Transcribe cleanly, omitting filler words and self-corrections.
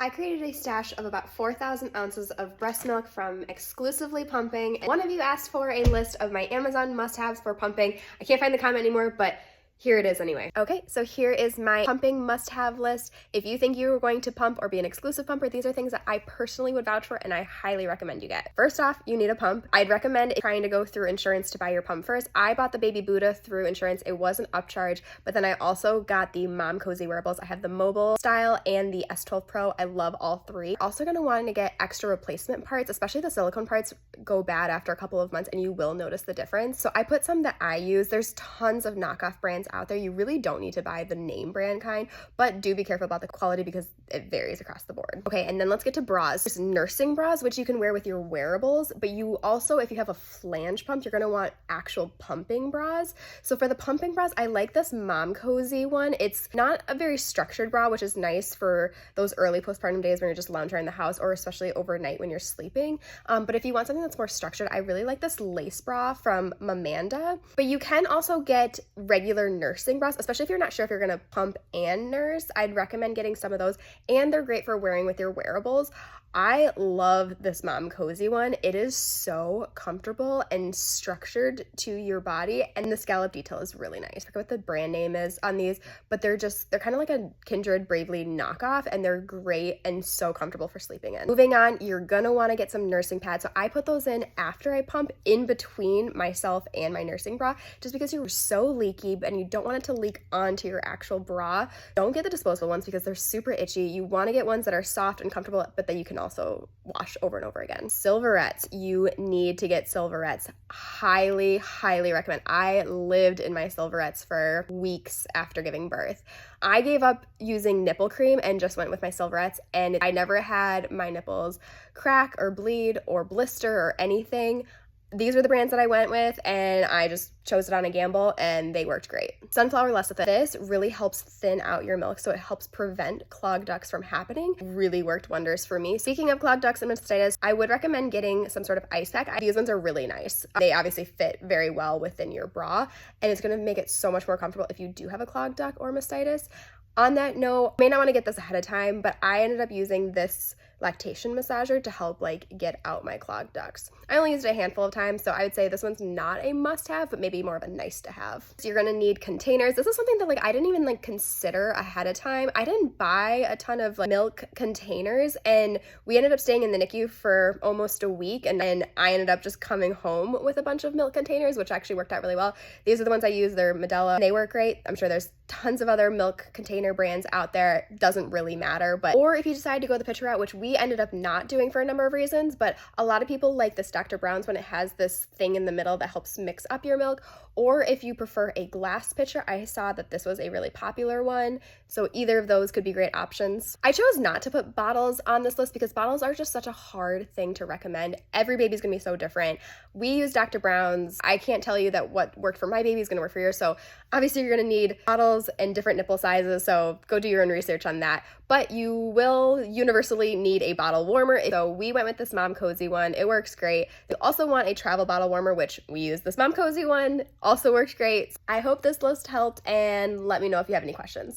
I created a stash of about 4,000 ounces of breast milk from Exclusively Pumping. One of you asked for a list of my Amazon must-haves for pumping. I can't find the comment anymore, but here it is anyway. Okay, so here is my pumping must-have list. If you think you are going to pump or be an exclusive pumper, these are things that I personally would vouch for and I highly recommend you get. First off, you need a pump. I'd recommend trying to go through insurance to buy your pump first. I bought the Baby Buddha through insurance. It was an upcharge, but then I also got the Mom Cozy wearables. I have the mobile style and the S12 Pro. I love all three. Also gonna want to get extra replacement parts, especially the silicone parts go bad after a couple of months and you will notice the difference. So I put some that I use. There's tons of knockoff brands out there. You really don't need to buy the name brand kind, but do be careful about the quality because it varies across the board. Okay, and then let's get to bras. There's nursing bras, which you can wear with your wearables, but you also, if you have a flange pump, you're gonna want actual pumping bras. So for the pumping bras, I like this Mom Cozy one. It's not a very structured bra, which is nice for those early postpartum days when you're just lounging around the house or especially overnight when you're sleeping. But if you want something that's more structured, I really like this lace bra from Mamanda. But you can also get regular nursing bras, especially if you're not sure if you're gonna pump and nurse. I'd recommend getting some of those, and they're great for wearing with your wearables. I love this Mom Cozy one. It is so comfortable and structured to your body, and the scallop detail is really nice. I forget what the brand name is on these, but they're kind of like a Kindred Bravely knockoff, and they're great and so comfortable for sleeping in. Moving on, you're gonna wanna get some nursing pads. So I put those in after I pump, in between myself and my nursing bra, just because you're so leaky and you don't want it to leak onto your actual bra. Don't get the disposable ones because they're super itchy. You wanna get ones that are soft and comfortable, but that you can also wash over and over again. Silverettes, you need to get Silverettes. Highly, highly recommend. I lived in my Silverettes for weeks after giving birth. I gave up using nipple cream and just went with my Silverettes, and I never had my nipples crack or bleed or blister or anything. These were the brands that I went with, and I just chose it on a gamble, and they worked great. Sunflower lecithin. This really helps thin out your milk, so it helps prevent clogged ducts from happening. Really worked wonders for me. Speaking of clogged ducts and mastitis, I would recommend getting some sort of ice pack. These ones are really nice. They obviously fit very well within your bra, and it's gonna make it so much more comfortable if you do have a clogged duct or mastitis. On that note, you may not want to get this ahead of time, but I ended up using this lactation massager to help get out my clogged ducts. I only used it a handful of times, so I would say this one's not a must-have, but maybe more of a nice to have. So you're gonna need containers. This is something that I didn't even consider ahead of time. I didn't buy a ton of milk containers, and we ended up staying in the NICU for almost a week, and then I ended up just coming home with a bunch of milk containers, which actually worked out really well. These are the ones I use. They're Medela. They work great. I'm sure there's tons of other milk container brands out there. Doesn't really matter, or if you decide to go the pitcher route, which we ended up not doing for a number of reasons, but a lot of people like this Dr. Brown's when it has this thing in the middle that helps mix up your milk, or if you prefer a glass pitcher, I saw that this was a really popular one, so either of those could be great options. I chose not to put bottles on this list because bottles are just such a hard thing to recommend. Every baby's gonna be so different. We use Dr. Brown's. I can't tell you that what worked for my baby is gonna work for yours, so obviously you're gonna need bottles and different nipple sizes, so go do your own research on that. But you will universally need a bottle warmer. So we went with this Mom Cozy one. It works great. You also want a travel bottle warmer, which we use this Mom Cozy one. Also works great. I hope this list helped, and let me know if you have any questions.